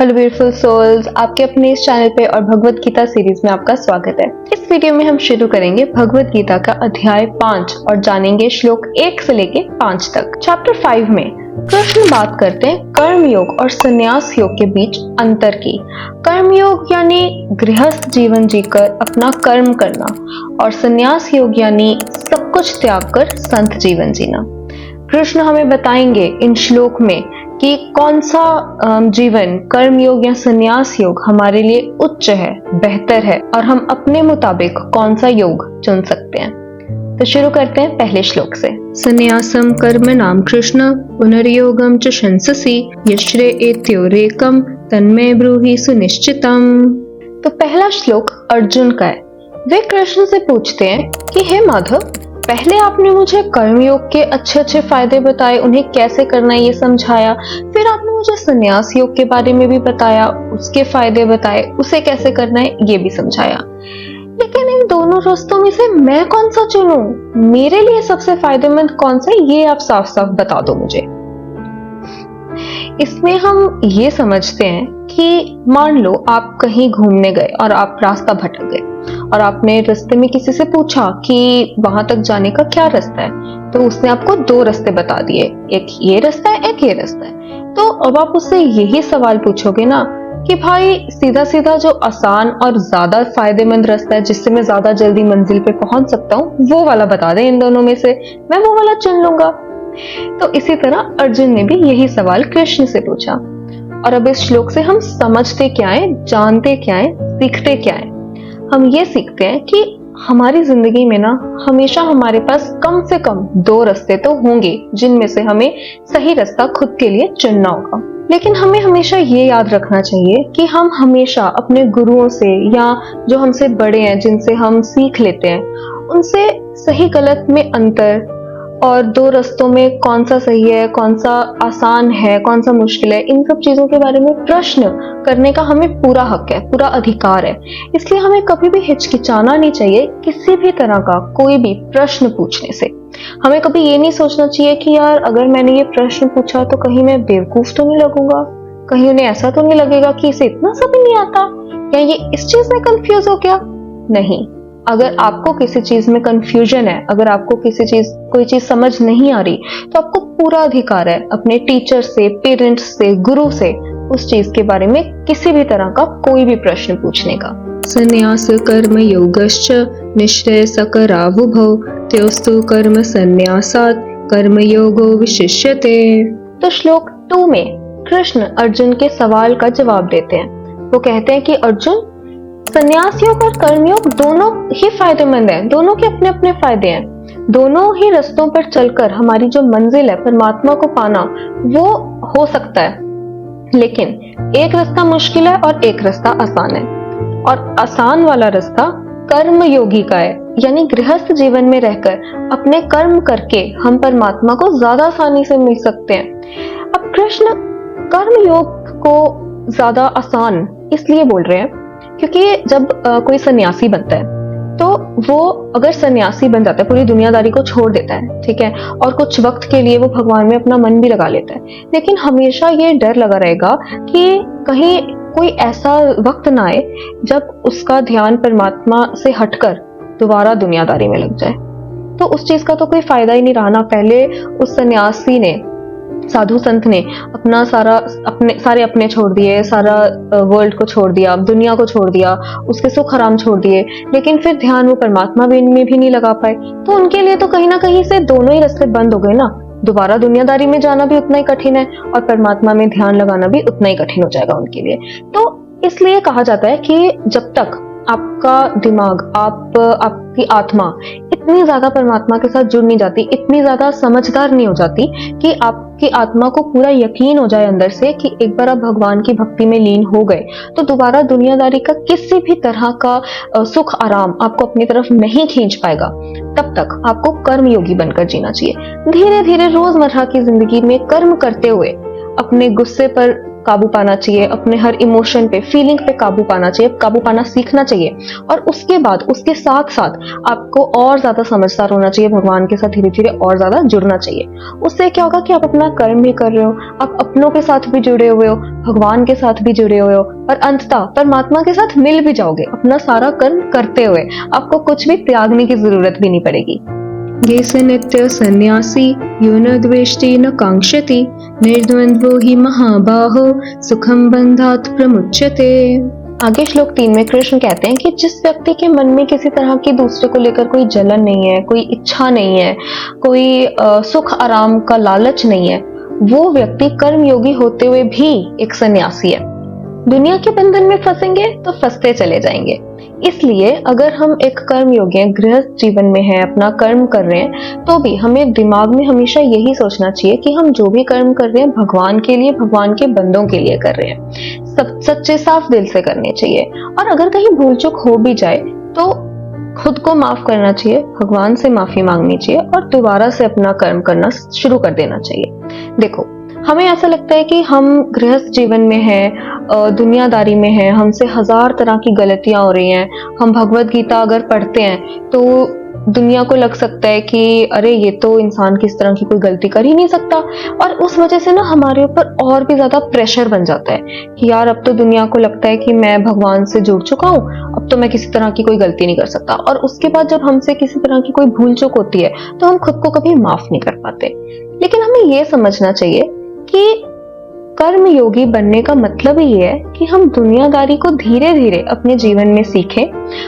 Hello beautiful souls, आपके अपने इस चैनल पे और भगवत गीता सीरीज में आपका स्वागत है। इस वीडियो में हम शुरू करेंगे भगवत गीता का अध्याय 5 और जानेंगे श्लोक 1 से लेके 5 तक। चैप्टर 5 में कृष्ण बात करते हैं कर्म योग और संन्यास योग के बीच अंतर की। कर्म योग यानी गृहस्थ जीवन जीकर अपना कर्म करना और संन्यास योग यानी सब कुछ त्याग कर संत जीवन जीना। कृष्ण हमें बताएंगे इन श्लोक में कि कौन सा जीवन कर्म योग या संन्यास योग हमारे लिए उच्च है, बेहतर है और हम अपने मुताबिक कौन सा योग चुन सकते हैं। तो शुरू करते हैं पहले श्लोक से। संन्यासम कर्म नाम कृष्ण पुनर्योगम च शंससि यश्रे एत्योरेकम तन्मे ब्रूहि सुनिश्चितम। तो पहला श्लोक अर्जुन का है। वे कृष्ण से पूछते हैं कि हे माधव, पहले आपने मुझे कर्मयोग के अच्छे अच्छे फायदे बताए, उन्हें कैसे करना है ये समझाया, फिर आपने मुझे संन्यास योग के बारे में भी बताया, उसके फायदे बताए, उसे कैसे करना है ये भी समझाया। लेकिन इन दोनों रास्तों में से मैं कौन सा चुनूं? मेरे लिए सबसे फायदेमंद कौन सा है ये आप साफ साफ बता दो मुझे। इसमें हम ये समझते हैं कि मान लो आप कहीं घूमने गए और आप रास्ता भटक गए और आपने रास्ते में किसी से पूछा कि वहां तक जाने का क्या रास्ता है, तो उसने आपको दो रास्ते बता दिए, एक ये रास्ता है, एक ये रास्ता है। तो अब आप उससे यही सवाल पूछोगे ना कि भाई सीधा सीधा जो आसान और ज्यादा फायदेमंद रास्ता है जिससे मैं ज्यादा जल्दी मंजिल पे पहुंच सकता हूँ वो वाला बता दे, इन दोनों में से मैं वो वाला चुन लूंगा। तो इसी तरह अर्जुन ने भी यही सवाल कृष्ण से पूछा। और अब इस श्लोक से हम समझते क्या है, जानते क्या है, सीखते क्या है। हम ये सीखते हैं कि हमारी जिंदगी में ना हमेशा हमारे पास कम से कम दो रास्ते तो होंगे जिनमें से हमें सही रास्ता खुद के लिए चुनना होगा। लेकिन हमें हमेशा ये याद रखना चाहिए कि हम हमेशा अपने गुरुओं से या जो हमसे बड़े हैं जिनसे हम सीख लेते हैं उनसे सही गलत में अंतर और दो रास्तों में कौन सा सही है, कौन सा आसान है, कौन सा मुश्किल है, इन सब चीजों के बारे में प्रश्न करने का हमें पूरा हक है, पूरा अधिकार है। इसलिए हमें कभी भी हिचकिचाना नहीं चाहिए किसी भी तरह का कोई भी प्रश्न पूछने से। हमें कभी ये नहीं सोचना चाहिए कि यार अगर मैंने ये प्रश्न पूछा तो कहीं मैं बेवकूफ तो नहीं लगूंगा, कहीं उन्हें ऐसा तो नहीं लगेगा कि इसे इतना सब नहीं आता या ये इस चीज में कंफ्यूज हो गया। नहीं, अगर आपको किसी चीज में कंफ्यूजन है, अगर आपको कोई चीज समझ नहीं आ रही तो आपको पूरा अधिकार है अपने टीचर से, पेरेंट्स से, गुरु से उस चीज के बारे में किसी भी तरह का कोई भी प्रश्न पूछने का। संन्यास कर्म योगश्च निश्चय सकरावुभौ त्योस्तु कर्म संन्यासात् कर्म योगो विशिष्यते। तो श्लोक 2 में कृष्ण अर्जुन के सवाल का जवाब देते हैं। वो कहते हैं कि अर्जुन, संन्यास योग और कर्मयोग दोनों ही फायदेमंद हैं, दोनों के अपने अपने फायदे हैं। दोनों ही रास्तों पर चलकर हमारी जो मंजिल है परमात्मा को पाना वो हो सकता है, लेकिन एक रास्ता मुश्किल है और एक रास्ता आसान है। और आसान वाला रास्ता कर्म योगी का है, यानी गृहस्थ जीवन में रहकर अपने कर्म करके हम परमात्मा को ज्यादा आसानी से मिल सकते हैं। अब कृष्ण कर्म योग को ज्यादा आसान इसलिए बोल रहे हैं क्योंकि जब कोई सन्यासी बनता है तो वो अगर सन्यासी बन जाता है, पूरी दुनियादारी को छोड़ देता है, ठीक है, और कुछ वक्त के लिए वो भगवान में अपना मन भी लगा लेता है, लेकिन हमेशा ये डर लगा रहेगा कि कहीं कोई ऐसा वक्त ना आए जब उसका ध्यान परमात्मा से हटकर दोबारा दुनियादारी में लग जाए। तो उस चीज का तो कोई फायदा ही नहीं रहा ना। पहले उस सन्यासी ने, साधु संत ने अपना सारे अपने छोड़ दिए, सारा वर्ल्ड को छोड़ दिया, दुनिया को छोड़ दिया, उसके सुख आराम छोड़ दिए, लेकिन फिर ध्यान वो परमात्मा में भी नहीं लगा पाए। तो उनके लिए तो कहीं ना कहीं से दोनों ही रास्ते बंद हो गए ना। दोबारा दुनियादारी में जाना भी उतना ही कठिन है और परमात्मा में ध्यान लगाना भी उतना ही कठिन हो जाएगा उनके लिए। तो इसलिए कहा जाता है कि जब तक आपका दिमाग, आपकी आत्मा इतनी ज्यादा परमात्मा के साथ जुड़ नहीं जाती, इतनी ज्यादा समझदार नहीं हो जाती कि आपकी आत्मा को पूरा यकीन हो जाए अंदर से कि एक बार आप भगवान की भक्ति में लीन हो गए तो दोबारा दुनियादारी का किसी भी तरह का सुख आराम आपको अपनी तरफ नहीं खींच पाएगा, तब तक आपको कर्म योगी बनकर जीना चाहिए। धीरे धीरे रोजमर्रा की जिंदगी में कर्म करते हुए, अपने गुस्से पर काबू पाना चाहिए, अपने हर इमोशन पे, फीलिंग पे काबू पाना चाहिए, काबू पाना सीखना चाहिए। और उसके बाद उसके साथ साथ आपको और ज्यादा समझदार होना चाहिए, भगवान के साथ धीरे धीरे और ज्यादा जुड़ना चाहिए। उससे क्या होगा कि आप अपना कर्म भी कर रहे हो, आप अपनों के साथ भी जुड़े हुए हो, भगवान के साथ भी जुड़े हुए हो, और अंततः परमात्मा के साथ मिल भी जाओगे अपना सारा कर्म करते हुए। आपको कुछ भी त्यागने की जरूरत भी नहीं पड़ेगी। ये स नित्य सन्यासी यो न द्वेष्टि न कांक्षति निर्द्वंद्वो हि महाबाहो सुखम बंधात् प्रमुच्यते। आगे श्लोक 3 में कृष्ण कहते हैं कि जिस व्यक्ति के मन में किसी तरह की दूसरे को लेकर कोई जलन नहीं है, कोई इच्छा नहीं है, कोई सुख आराम का लालच नहीं है, वो व्यक्ति कर्मयोगी होते हुए भी एक सन्यासी है। दुनिया के बंधन में फंसेंगे तो फंसते चले जाएंगे। इसलिए अगर हम एक कर्मयोगी हैं, गृहस्थ जीवन में हैं, अपना कर्म कर रहे हैं, तो भी हमें दिमाग में हमेशा यही सोचना चाहिए कि हम जो भी कर्म कर रहे हैं भगवान के लिए, भगवान के बंदों के लिए कर रहे हैं। सब सच्चे साफ दिल से करने चाहिए। और अगर कहीं भूल चूक हो भी जाए तो खुद को माफ करना चाहिए, भगवान से माफी मांगनी चाहिए और दोबारा से अपना कर्म करना शुरू कर देना चाहिए। देखो, हमें ऐसा लगता है कि हम गृहस्थ जीवन में हैं, दुनियादारी में हैं, हमसे हजार तरह की गलतियां हो रही हैं। हम भगवत गीता अगर पढ़ते हैं तो दुनिया को लग सकता है कि अरे ये तो इंसान किस तरह की कोई गलती कर ही नहीं सकता, और उस वजह से ना हमारे ऊपर और भी ज्यादा प्रेशर बन जाता है कि यार अब तो दुनिया को लगता है कि मैं भगवान से जुड़ चुका हूँ, अब तो मैं किसी तरह की कोई गलती नहीं कर सकता। और उसके बाद जब हमसे किसी तरह की कोई भूल चूक होती है तो हम खुद को कभी माफ नहीं कर पाते। लेकिन हमें ये समझना चाहिए कि कर्म योगी बनने का मतलब ही ये है कि हम दुनियादारी को धीरे धीरे अपने जीवन में सीखें,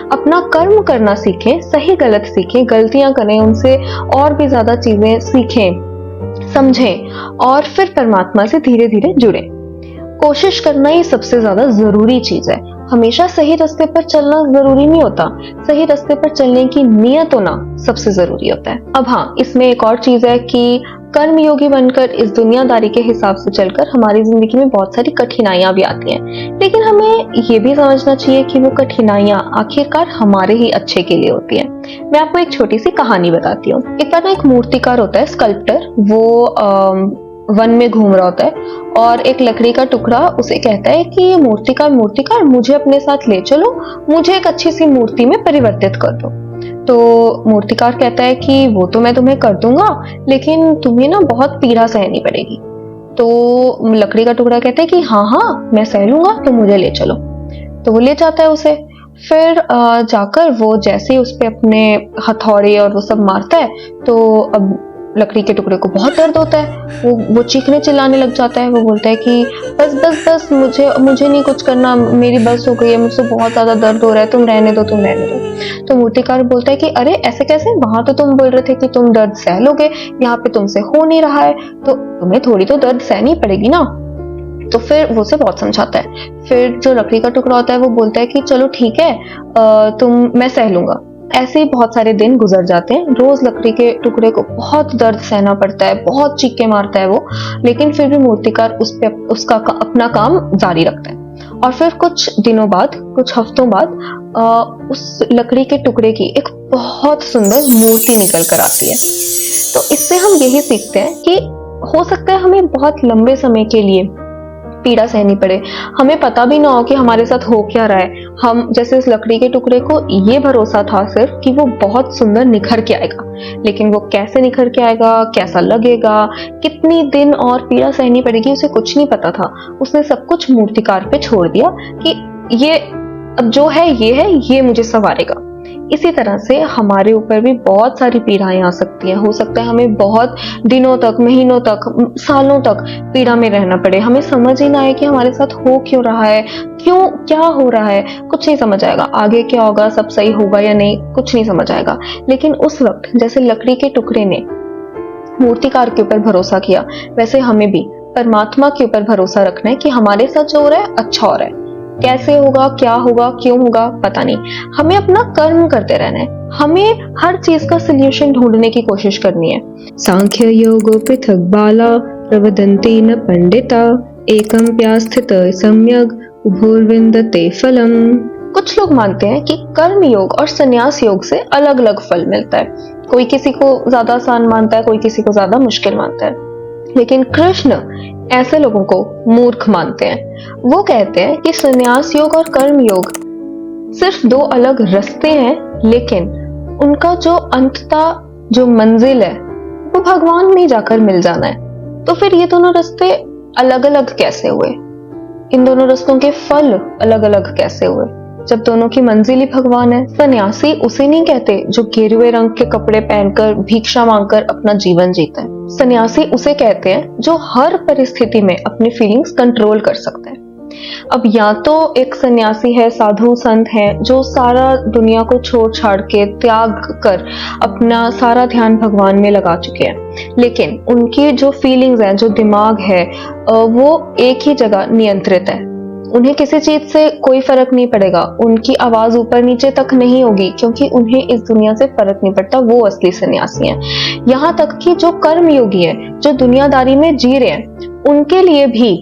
अपना कर्म करना सीखें, सही गलत सीखें, गलतियां करें, उनसे और भी ज्यादा चीजें सीखें, समझें, और फिर परमात्मा से धीरे धीरे जुड़ें। कोशिश करना ही सबसे ज्यादा जरूरी चीज है। हमेशा सही रास्ते पर चलना जरूरी नहीं होता, सही रास्ते पर चलने की नियत होना सबसे जरूरी होता है। अब हाँ, इसमें एक और चीज है कि कर्मयोगी बनकर इस दुनियादारी के हिसाब से चलकर हमारी जिंदगी में बहुत सारी कठिनाइयां भी आती हैं, लेकिन हमें ये भी समझना चाहिए कि वो कठिनाइयां आखिरकार हमारे ही अच्छे के लिए होती हैं। मैं आपको एक छोटी सी कहानी बताती हूँ। एक बार ना एक मूर्तिकार होता है, स्कल्प्टर, वो वन में घूम रहा होता है और एक लकड़ी का टुकड़ा उसे कहता है कि मूर्तिकार मुझे अपने साथ ले चलो, मुझे एक अच्छी सी मूर्ति में परिवर्तित कर दो। तो मूर्तिकार कहता है कि वो तो मैं तुम्हें कर दूंगा, लेकिन तुम्हें ना बहुत पीड़ा सहनी पड़ेगी। तो लकड़ी का टुकड़ा कहता है कि हाँ मैं सह लूंगा, तो मुझे ले चलो। तो वो ले जाता है उसे। फिर जाकर वो जैसे ही उस पे अपने हथौड़े और वो सब मारता है तो अब लकड़ी के टुकड़े को बहुत दर्द होता है। वो चीखने चिल्लाने लग जाता है। वो बोलता है कि बस मुझे नहीं कुछ करना, मेरी बस हो गई है, मुझसे बहुत ज्यादा दर्द हो रहा है, तुम रहने दो। तो मूर्तिकार बोलता है कि अरे ऐसे कैसे, वहां तो तुम बोल रहे थे कि तुम दर्द सह लोगे, यहाँ पे तुमसे हो नहीं रहा है, तो तुम्हें थोड़ी तो दर्द सहनी पड़ेगी ना। तो फिर वो उसे बहुत समझाता है। फिर जो लकड़ी का टुकड़ा होता है वो बोलता है कि चलो ठीक है, मैं सह लूंगा। ऐसे ही बहुत सारे दिन गुजर जाते हैं। रोज लकड़ी के टुकड़े को बहुत दर्द सहना पड़ता है, बहुत चीखे मारता है वो, लेकिन फिर भी मूर्तिकार उसका अपना काम जारी रखता है। और फिर कुछ दिनों बाद, कुछ हफ्तों बाद उस लकड़ी के टुकड़े की एक बहुत सुंदर मूर्ति निकल कर आती है। तो इससे हम यही सीखते हैं कि हो सकता है हमें बहुत लंबे समय के लिए पीड़ा सहनी पड़े, हमें पता भी ना हो कि हमारे साथ हो क्या रहा है। हम जैसे इस लकड़ी के टुकड़े को ये भरोसा था सिर्फ कि वो बहुत सुंदर निखर के आएगा, लेकिन वो कैसे निखर के आएगा, कैसा लगेगा, कितनी दिन और पीड़ा सहनी पड़ेगी, उसे कुछ नहीं पता था। उसने सब कुछ मूर्तिकार पे छोड़ दिया कि ये अब जो है ये मुझे संवारेगा। इसी तरह से हमारे ऊपर भी बहुत सारी पीड़ाएं आ सकती हैं। हो सकता है हमें बहुत दिनों तक, महीनों तक, सालों तक पीड़ा में रहना पड़े, हमें समझ ही ना आए कि हमारे साथ हो क्यों रहा है, क्या हो रहा है, कुछ नहीं समझ आएगा। आगे क्या होगा, सब सही होगा या नहीं, कुछ नहीं समझ आएगा। लेकिन उस वक्त जैसे लकड़ी के टुकड़े ने मूर्तिकार के ऊपर भरोसा किया, वैसे हमें भी परमात्मा के ऊपर भरोसा रखना है कि हमारे साथ जो हो रहा है अच्छा हो रहा है। कैसे होगा, क्या होगा, क्यों होगा, पता नहीं। हमें अपना कर्म करते रहना है, हमें हर चीज का सोल्यूशन ढूंढने की कोशिश करनी है। सांख्य योगो पृथक बाला प्रवदन्ति न पंडिता एकम प्यास्थित सम्यग उभोर्विन्दते फलम। कुछ लोग मानते हैं कि कर्म योग और संन्यास योग से अलग अलग फल मिलता है। कोई किसी को ज्यादा आसान मानता है, कोई किसी को ज्यादा मुश्किल मानता है। लेकिन कृष्ण ऐसे लोगों को मूर्ख मानते हैं। वो कहते हैं कि संन्यास योग और कर्म योग सिर्फ दो अलग रास्ते हैं, लेकिन उनका जो अंततः जो मंजिल है वो भगवान में जाकर मिल जाना है। तो फिर ये दोनों रास्ते अलग अलग कैसे हुए? इन दोनों रास्तों के फल अलग अलग कैसे हुए जब दोनों की मंजिल ही भगवान है? सन्यासी उसे नहीं कहते जो गेरुए रंग के कपड़े पहनकर भिक्षा मांगकर अपना जीवन जीता है। सन्यासी उसे कहते हैं जो हर परिस्थिति में अपनी फीलिंग्स कंट्रोल कर सकता है। अब या तो एक सन्यासी है, साधु संत है, जो सारा दुनिया को छोड़ छाड़ के त्याग कर अपना सारा ध्यान भगवान में लगा चुके हैं, लेकिन उनकी जो फीलिंग्स है, जो दिमाग है, वो एक ही जगह नियंत्रित है। उन्हें किसी चीज से कोई फर्क नहीं पड़ेगा, उनकी आवाज ऊपर नीचे तक नहीं होगी, क्योंकि उन्हें इस दुनिया से फर्क नहीं पड़ता। वो असली सन्यासी हैं। यहाँ तक कि जो कर्म योगी है, जो दुनियादारी में जी रहे हैं, उनके लिए भी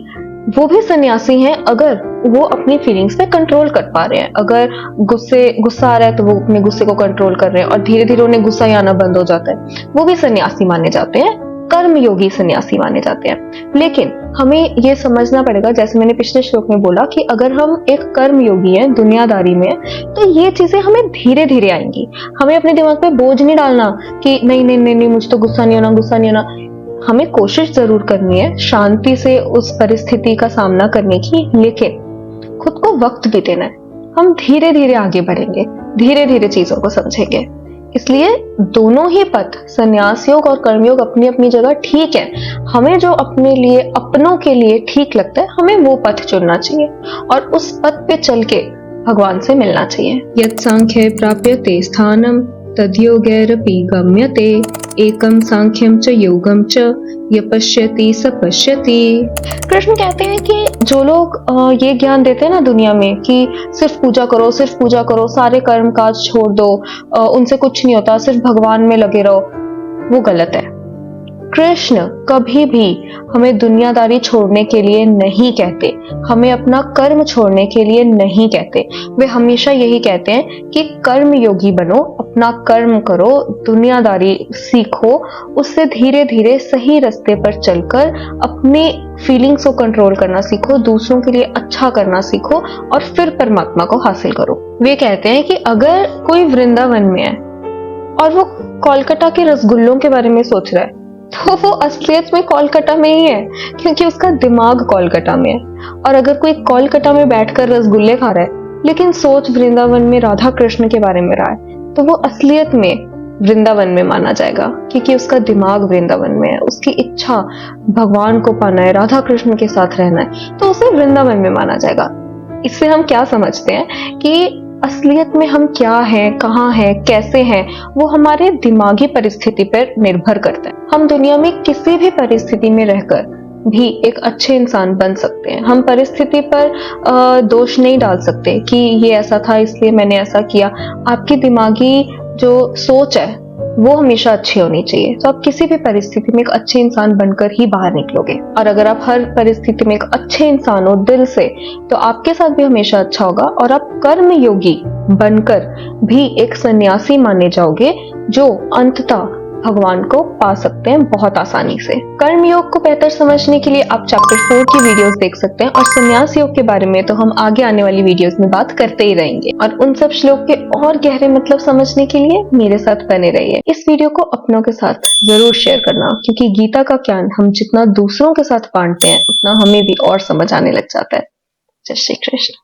वो भी सन्यासी हैं अगर वो अपनी फीलिंग्स पे कंट्रोल कर पा रहे हैं। अगर गुस्सा आ रहा है तो वो अपने गुस्से को कंट्रोल कर रहे हैं और धीरे धीरे उन्हें गुस्सा ही आना बंद हो जाता है, वो भी सन्यासी माने जाते हैं, कर्म योगी सन्यासी माने जाते हैं। लेकिन हमें ये समझना पड़ेगा, जैसे मैंने पिछले श्लोक में बोला, कि अगर हम एक कर्म योगी हैं दुनियादारी में, तो ये चीजें हमें धीरे धीरे आएंगी। हमें अपने दिमाग पे बोझ नहीं डालना कि नहीं नहीं नहीं, नहीं मुझे तो गुस्सा नहीं आना, गुस्सा नहीं आना। हमें कोशिश जरूर करनी है शांति से उस परिस्थिति का सामना करने की, लेकिन खुद को वक्त भी देना है। हम धीरे धीरे आगे बढ़ेंगे, धीरे धीरे चीजों को समझेंगे। इसलिए दोनों ही पथ, संन्यास योग और कर्मयोग, अपनी अपनी जगह ठीक है। हमें जो अपने लिए, अपनों के लिए ठीक लगता है, हमें वो पथ चुनना चाहिए और उस पथ पे चल के भगवान से मिलना चाहिए। यत् सांख्ये प्राप्यते स्थानं तद्योगैरपि गम्यते एकम सांख्यम च योगम च य पश्यति स पश्यति। कृष्ण कहते हैं कि जो लोग ये ज्ञान देते हैं ना दुनिया में कि सिर्फ पूजा करो, सिर्फ पूजा करो, सारे कर्म काज छोड़ दो, उनसे कुछ नहीं होता, सिर्फ भगवान में लगे रहो, वो गलत है। कृष्ण कभी भी हमें दुनियादारी छोड़ने के लिए नहीं कहते, हमें अपना कर्म छोड़ने के लिए नहीं कहते। वे हमेशा यही कहते हैं कि कर्म योगी बनो, अपना कर्म करो, दुनियादारी सीखो, उससे धीरे धीरे सही रास्ते पर चलकर अपनी फीलिंग्स को कंट्रोल करना सीखो, दूसरों के लिए अच्छा करना सीखो और फिर परमात्मा को हासिल करो। वे कहते हैं कि अगर कोई वृंदावन में है और वो कोलकाता के रसगुल्लों के बारे में सोच रहा है, तो वो असलियत में कोलकाता में ही है, क्योंकि उसका दिमाग कोलकाता में है। और अगर कोई कोलकाता में बैठकर रसगुल्ले खा रहा है लेकिन सोच वृंदावन में राधा कृष्ण के बारे में रहा है, तो वो असलियत में वृंदावन में माना जाएगा, क्योंकि उसका दिमाग वृंदावन में है, उसकी इच्छा भगवान को पाना है, राधा कृष्ण के साथ रहना है, तो उसे वृंदावन में माना जाएगा। इससे हम क्या समझते हैं कि असलियत में हम क्या हैं, कहाँ हैं, कैसे हैं, वो हमारे दिमागी परिस्थिति पर निर्भर करता है। हम दुनिया में किसी भी परिस्थिति में रहकर भी एक अच्छे इंसान बन सकते हैं। हम परिस्थिति पर दोष नहीं डाल सकते कि ये ऐसा था इसलिए मैंने ऐसा किया। आपकी दिमागी जो सोच है वो हमेशा अच्छी होनी चाहिए, तो आप किसी भी परिस्थिति में एक अच्छे इंसान बनकर ही बाहर निकलोगे। और अगर आप हर परिस्थिति में एक अच्छे इंसान हो दिल से, तो आपके साथ भी हमेशा अच्छा होगा और आप कर्म योगी बनकर भी एक सन्यासी माने जाओगे, जो अंततः भगवान को पा सकते हैं बहुत आसानी से। कर्म योग को बेहतर समझने के लिए आप चैप्टर 4 की वीडियोस देख सकते हैं, और संन्यास योग के बारे में तो हम आगे आने वाली वीडियोस में बात करते ही रहेंगे। और उन सब श्लोक के और गहरे मतलब समझने के लिए मेरे साथ बने रहिए। इस वीडियो को अपनों के साथ जरूर शेयर करना, क्योंकि गीता का ज्ञान हम जितना दूसरों के साथ बांटते हैं, उतना हमें भी और समझ आने लग जाता है। जय श्री कृष्ण।